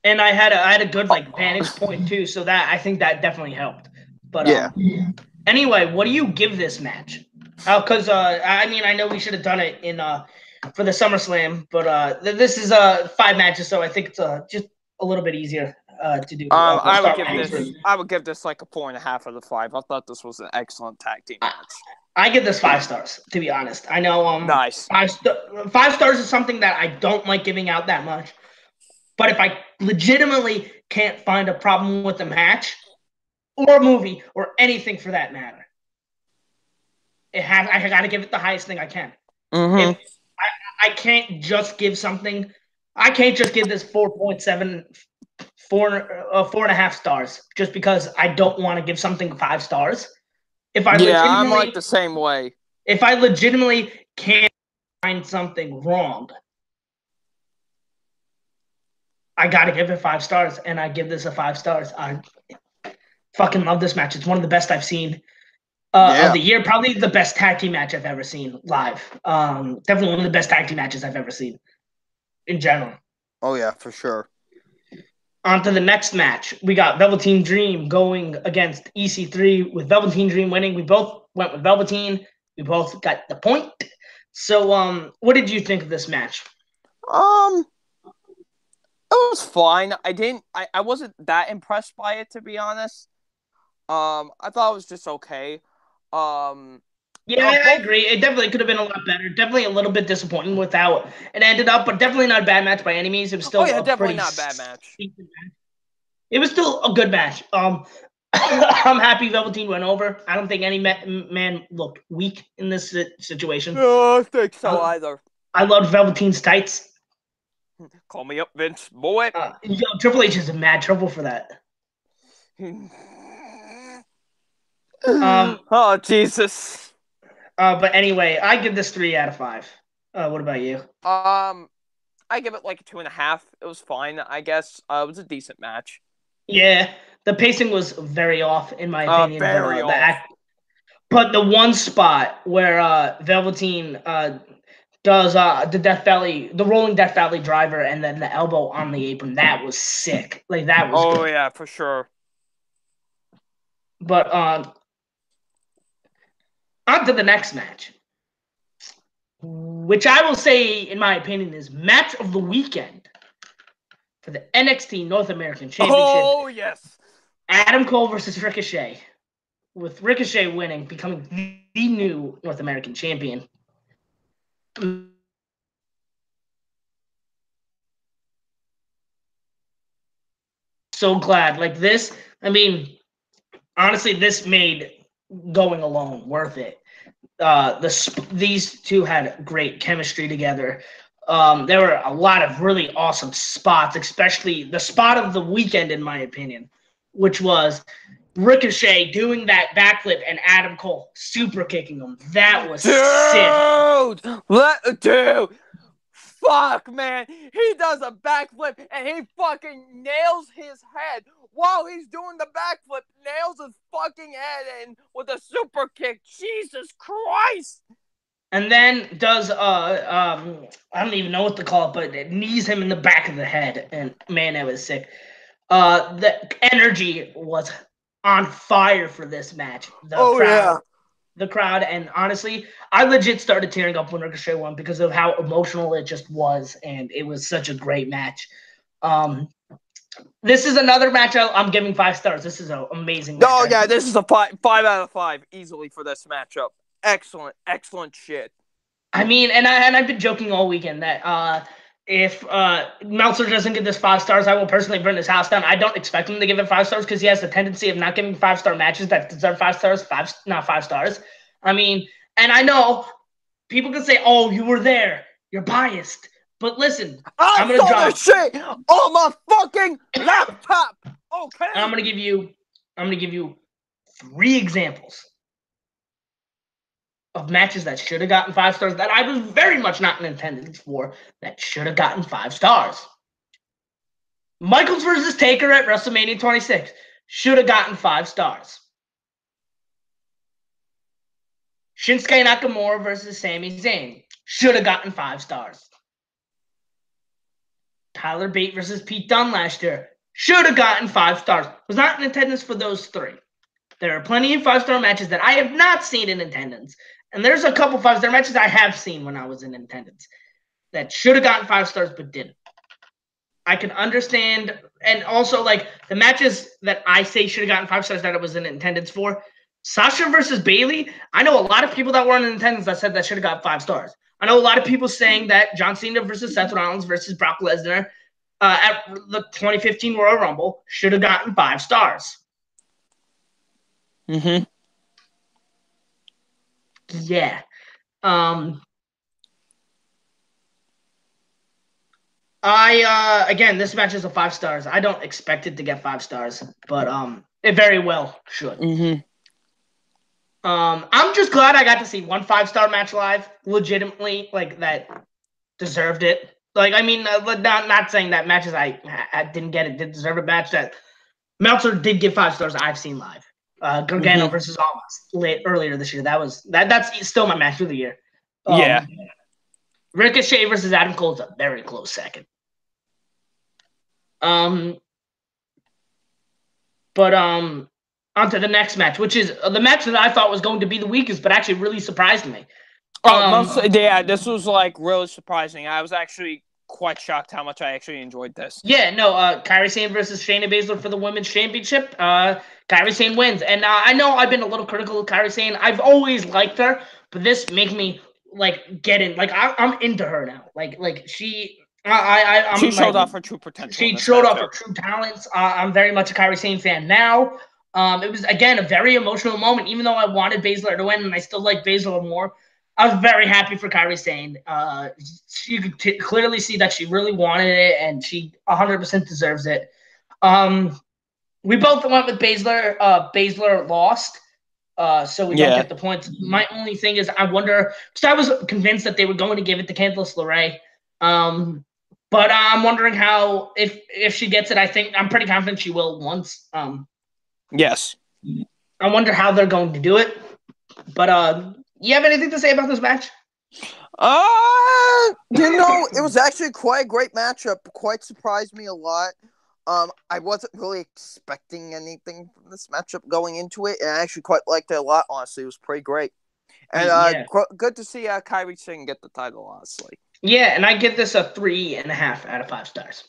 And I had a good like vantage point too, so that I think that definitely helped. But anyway, what do you give this match? Because I mean, I know we should have done it in for the SummerSlam, but this is 5 matches, so I think it's just a little bit easier to do. I would give this like a 4.5 out of 5. I thought this was an excellent tag team match. I give this 5 stars, to be honest. I know nice. 5 stars is something that I don't like giving out that much. But if I legitimately can't find a problem with the match or a movie or anything for that matter, I got to give it the highest thing I can. If I can't just give something. I can't just give this 4.7 4.5 stars, just because I don't want to give something 5 stars. If I Yeah, I'm like legitimately, the same way. if I legitimately can't find something wrong, I gotta give it 5 stars, and I give this a 5 stars. I fucking love this match. It's one of the best I've seen of Yeah. the year. Probably the best tag team match I've ever seen live. Definitely one of the best tag team matches I've ever seen in general. Oh yeah, for sure. On to the next match. We got Velveteen Dream going against EC3 with Velveteen Dream winning. We both went with Velveteen. We both got the point. So, what did you think of this match? Um, it was fine. I wasn't that impressed by it, to be honest. I thought it was just okay. Um, Yeah, I both. agree. It definitely could have been a lot better. Definitely a little bit disappointing with how it ended up, but definitely not a bad match by any means. It was Oh still yeah, a definitely pretty not a bad match. decent match. It was still a good match. I'm happy Velveteen went over. I don't think any man looked weak in this situation. No, I think so I, either. I loved Velveteen's tights. Call me up, Vince, boy. Triple H is in mad trouble for that. Um, Oh Jesus. but anyway, I give this 3 out of 5. What about you? I give it like a 2.5. It was fine, I guess. It was a decent match. Yeah, the pacing was very off in my opinion. Very The off. act, but the one spot where Velveteen does the rolling Death Valley driver, and then the elbow on the apron, that was sick. Like that was Oh good. yeah, for sure. But on to the next match, which I will say, in my opinion, is match of the weekend for the NXT North American Championship. Oh yes. Adam Cole versus Ricochet, with Ricochet winning, becoming the new North American champion. So glad. Like this, I mean, honestly, this made going alone worth it. These two had great chemistry together. There were a lot of really awesome spots, especially the spot of the weekend, in my opinion, which was Ricochet doing that backflip and Adam Cole super kicking him. That was sick. Dude, fuck, man. He does a backflip and he fucking nails his head while he's doing the backflip. Nails his fucking head in with a super kick. Jesus Christ. And then does I don't even know what to call it, but it knees him in the back of the head, and man, that was sick. The energy was on fire for this match. Oh yeah. The crowd, and honestly, I legit started tearing up when Ricochet won because of how emotional it just was, and it was such a great match. Um, this is another match I'm giving 5 stars. This is an amazing match. Oh yeah, this is a 5 out of 5 easily for this matchup. Excellent shit. I mean, and I've been joking all weekend that if Meltzer doesn't give this 5 stars, I will personally burn his house down. I don't expect him to give it 5 stars because he has the tendency of not giving 5 star matches that deserve 5 stars, not 5 stars. I mean, and I know people can say, "Oh, you were there, you're biased," but listen, I I'm gonna saw this drop. shit on my fucking laptop. Okay. I'm gonna give you 3 examples of matches that should have gotten 5 stars that I was very much not in attendance for that should have gotten 5 stars. Michaels versus Taker at WrestleMania 26 should have gotten 5 stars. Shinsuke Nakamura versus Sami Zayn should have gotten 5 stars. Tyler Bate versus Pete Dunne last year should have gotten 5 stars. Was not in attendance for those 3. There are plenty of 5 star matches that I have not seen in attendance. And there's a couple 5 star matches I have seen when I was in attendance that should have gotten 5 stars but didn't. I can understand, and also like the matches that I say should have gotten 5 stars that I was in attendance for. Sasha versus Bayley. I know a lot of people that weren't in attendance that said that should have got 5 stars. I know a lot of people saying that John Cena versus Seth Rollins versus Brock Lesnar at the 2015 Royal Rumble should have gotten 5 stars. Mm-hmm. Yeah. Um, Again, this match is a 5 stars. I don't expect it to get 5 stars, but it very well should. Mm-hmm. I'm just glad I got to see one 5 star match live, legitimately, like that deserved it. Like, I mean, not saying that matches I didn't get it did deserve a match that Meltzer did give 5 stars I've seen live. Gargano Mm-hmm. versus Almas earlier this year. That's still my match of the year. Yeah. Ricochet versus Adam Cole is a very close second. Um, but on to the next match, which is the match that I thought was going to be the weakest, but actually really surprised me. Yeah, this was like really surprising. I was actually quite shocked how much I actually enjoyed this. Yeah, no, Kairi Sane versus Shayna Baszler for the women's championship. Kairi Sane wins, and I know I've been a little critical of Kairi Sane. I've always liked her, but this makes me like get in. Like I'm into her now. Like I'm She showed like off her true potential in she this showed off matchup. her true talents. I'm very much a Kairi Sane fan now. It was again a very emotional moment, even though I wanted Baszler to win, and I still like Baszler more. I was very happy for Kairi Sane. You could clearly see that she really wanted it, and she 100% deserves it. We both went with Baszler. Baszler lost, so we don't Yeah. get the points. My only thing is, I wonder because I was convinced that they were going to give it to Candice LeRae. But I'm wondering how if she gets it. I'm pretty confident she will once. Yes. I wonder how they're going to do it. But you have anything to say about this match? It was actually quite a great matchup. Quite surprised me a lot. I wasn't really expecting anything from this matchup going into it, and I actually quite liked it a lot. Honestly, it was pretty great, and Yeah. good to see Kairi Sane get the title. Honestly, Yeah, and I give this a 3.5 out of 5 stars.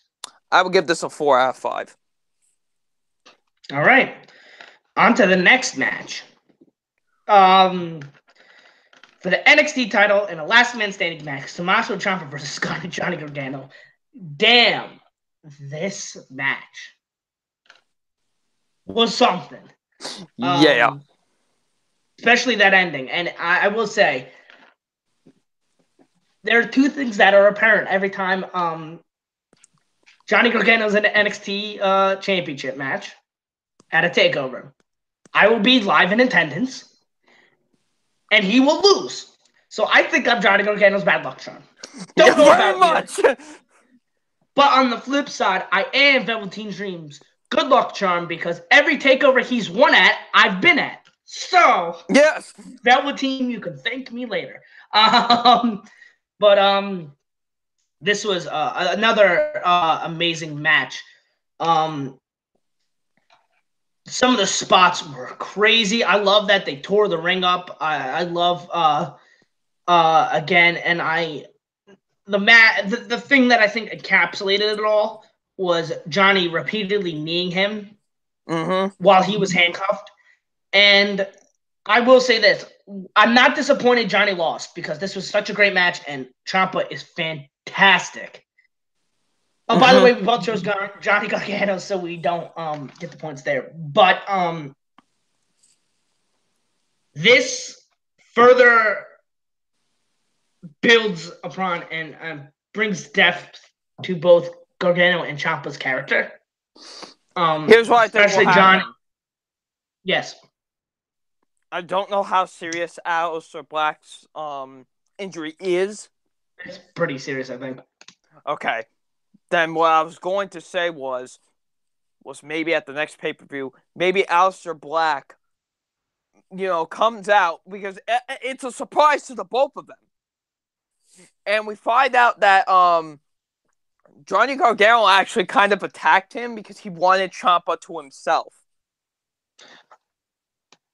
I would give this a 4 out of 5. All right, on to the next match. For the NXT title in a last man standing match, Tommaso Ciampa versus Johnny Gargano. Damn, this match was something. Yeah. Especially that ending. And I will say, there are two things that are apparent every time Johnny Gargano's in an NXT championship match at a takeover. I will be live in attendance, and he will lose. So I think I'm Johnny Gargano's bad luck charm. Don't know very about much. you. But on the flip side, I am Velveteen Dream's good luck charm because every takeover he's won at, I've been at. So Yes. Velveteen, you can thank me later. But this was another amazing match. Some of the spots were crazy. I love that they tore the ring up. I love again, and the thing that I think encapsulated it all was Johnny repeatedly kneeing him while he was handcuffed. And I will say this: I'm not disappointed Johnny lost because this was such a great match, and Ciampa is fantastic. Oh, by the way, we both chose Johnny Gargano, so we don't get the points there. But this further builds upon and brings depth to both Gargano and Ciampa's character. Here's what I think Especially will Johnny. happen. Yes. I don't know how serious Aleister Black's injury is. It's pretty serious, I think. Okay. Then what I was going to say was maybe at the next pay-per-view, maybe Aleister Black, comes out because it's a surprise to the both of them. And we find out that Johnny Gargano actually kind of attacked him because he wanted Ciampa to himself.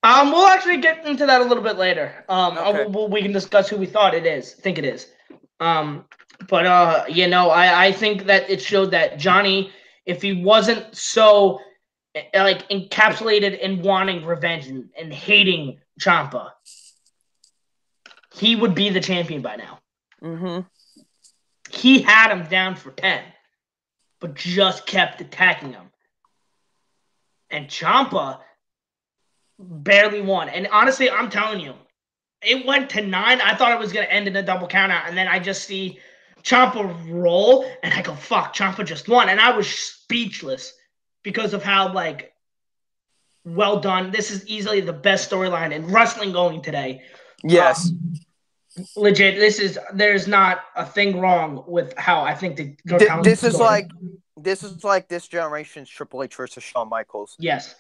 We'll actually get into that a little bit later. Okay. We can discuss who we think it is. But I think that it showed that Johnny, if he wasn't so like encapsulated in wanting revenge and hating Ciampa, he would be the champion by now. He had him down for 10, but just kept attacking him. And Ciampa barely won. And honestly, I'm telling you, it went to 9. I thought it was going to end in a double countout, and then I just see Ciampa roll, and I go, fuck, Ciampa just won. And I was speechless because of how, like, well done. This is easily the best storyline in wrestling going today. Yes. Legit, there's not a thing wrong with how I think the This is like this generation's Triple H versus Shawn Michaels. Yes.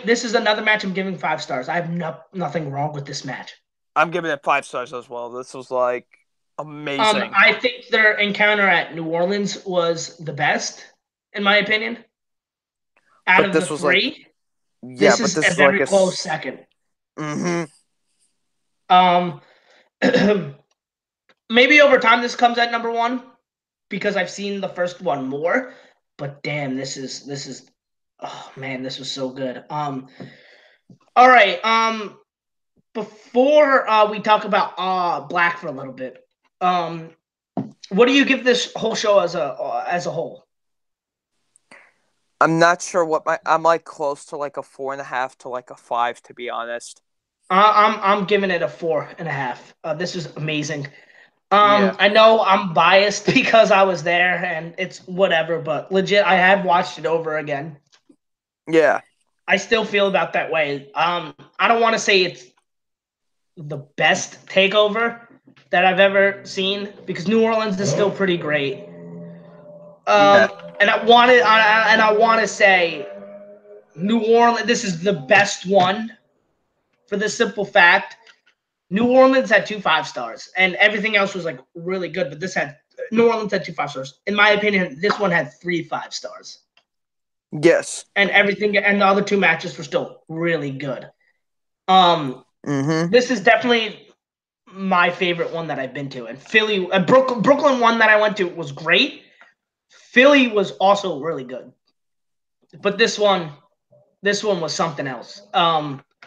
This is another match I'm giving 5 stars. I have nothing wrong with this match. I'm giving it 5 stars as well. This was like amazing. I think their encounter at New Orleans was the best, in my opinion. Out of the 3, this is a very close second. Mm-hmm. Maybe over time this comes at number 1 because I've seen the first one more. But damn, this is oh man, this was so good. All right. Before we talk about Black for a little bit, what do you give this whole show as a whole? I'm not sure what I'm like close to like a 4.5 to like a 5, to be honest. I'm giving it a 4.5. This is amazing. Yeah. I know I'm biased because I was there and it's whatever, but legit, I have watched it over again. Yeah. I still feel about that way. I don't want to say it's the best takeover that I've ever seen because New Orleans is still pretty great. And I want to say New Orleans. This is the best one for the simple fact New Orleans had 2 5-stars, and everything else was like really good. But New Orleans had 2 5-stars. In my opinion, this one had 3 5-stars. Yes. And everything, and the other 2 matches were still really good. This is definitely my favorite one that I've been to. And Philly, Brooklyn one that I went to was great. Philly was also really good. But this one was something else.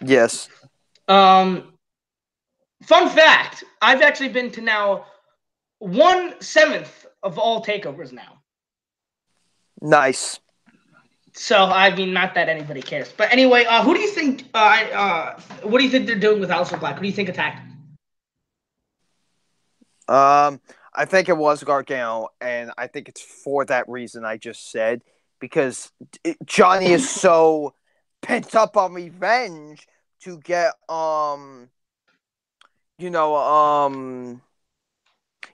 Yes. Fun fact, I've actually been to now 1/7 of all takeovers now. Nice. So I mean, not that anybody cares, but anyway, who do you think? What do you think they're doing with House of Black? Who do you think attacked? I think it was Gargano, and I think it's for that reason I just said, because Johnny is so pent up on revenge to get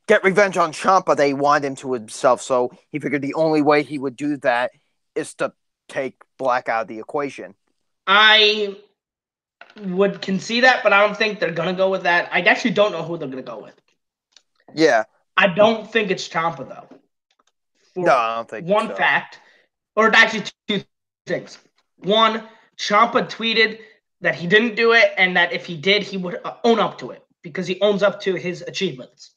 get revenge on Ciampa. They want him to himself, so he figured the only way he would do that is to take Black out of the equation. I would concede that, but I don't think they're gonna go with that. I actually don't know who they're gonna go with. Yeah. I don't think it's Ciampa though. No, I don't think one so. fact, or actually 2 things. One, Ciampa tweeted that he didn't do it, and that if he did, he would own up to it because he owns up to his achievements.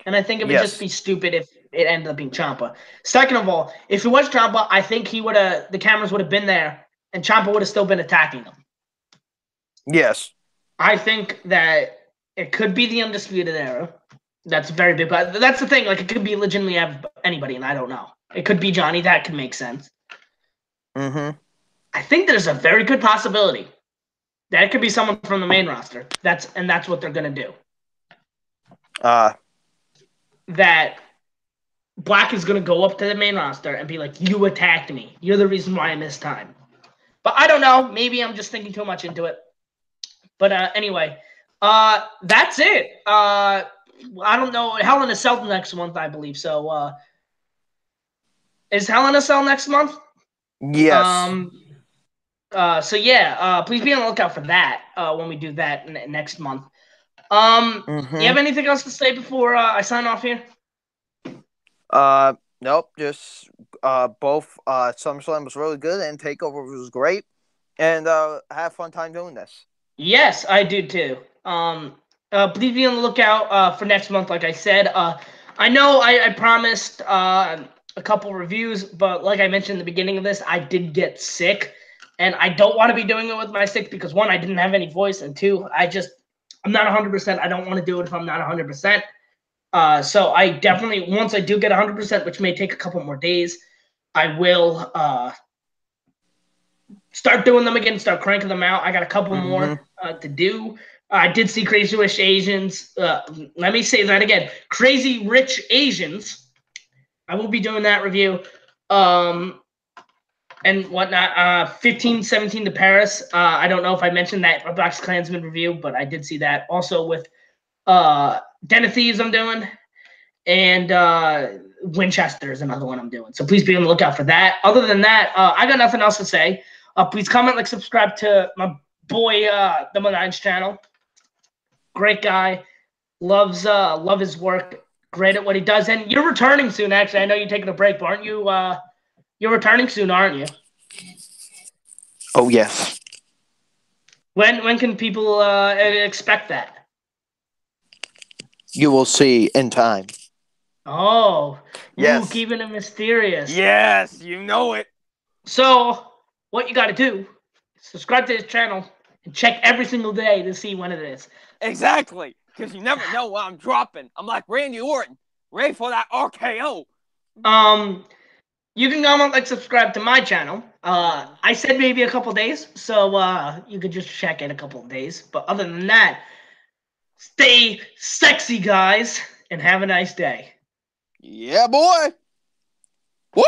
And I think it would just be stupid if it ended up being Ciampa. Second of all, if it was Ciampa, I think the cameras would have been there, and Ciampa would have still been attacking them. Yes. I think that it could be the Undisputed Era. That's very big, but that's the thing. Like, it could be legitimately anybody, and I don't know. It could be Johnny. That could make sense. I think there's a very good possibility that it could be someone from the main roster. That's what they're gonna do. That Black is gonna go up to the main roster and be like, "You attacked me. You're the reason why I missed time." But I don't know. Maybe I'm just thinking too much into it. But anyway, that's it. I don't know. Hell in a Cell next month, I believe. So, is Hell in a Cell next month? Yes. So yeah, please be on the lookout for that when we do that next month. You have anything else to say before I sign off here? Nope. Just both SummerSlam was really good and Takeover was great, and have fun time doing this. Yes, I do too. Please be on the lookout for next month. Like I said, I know I promised a couple reviews, but like I mentioned in the beginning of this, I did get sick, and I don't want to be doing it with my sick because 1, I didn't have any voice, and 2, I'm not 100%. I don't want to do it if I'm not 100%. So I definitely, once I do get 100%, which may take a couple more days, I will start doing them again, start cranking them out. I got a couple more to do. I did see Crazy Rich Asians. Let me say that again. Crazy Rich Asians. I will be doing that review. And whatnot. 1517 to Paris. I don't know if I mentioned that Black Klansman review, but I did see that. Also with Den of Thieves I'm doing. And Winchester is another one I'm doing. So please be on the lookout for that. Other than that, I got nothing else to say. Please comment, like, subscribe to my boy, the Nines channel. Great guy. Love his work. Great at what he does. And you're returning soon, actually. I know you're taking a break, but aren't you? You're returning soon, aren't you? Oh, yes. When can people expect that? You will see in time. Oh, yes. Ooh, keeping it mysterious. Yes, you know it. So, what you got to do, subscribe to this channel and check every single day to see when it is. Exactly, because you never know what I'm dropping. I'm like Randy Orton, ready for that RKO. You can comment, like, subscribe to my channel. I said maybe a couple days, so you could just check in a couple of days. But other than that, stay sexy, guys, and have a nice day. Yeah, boy. Woo!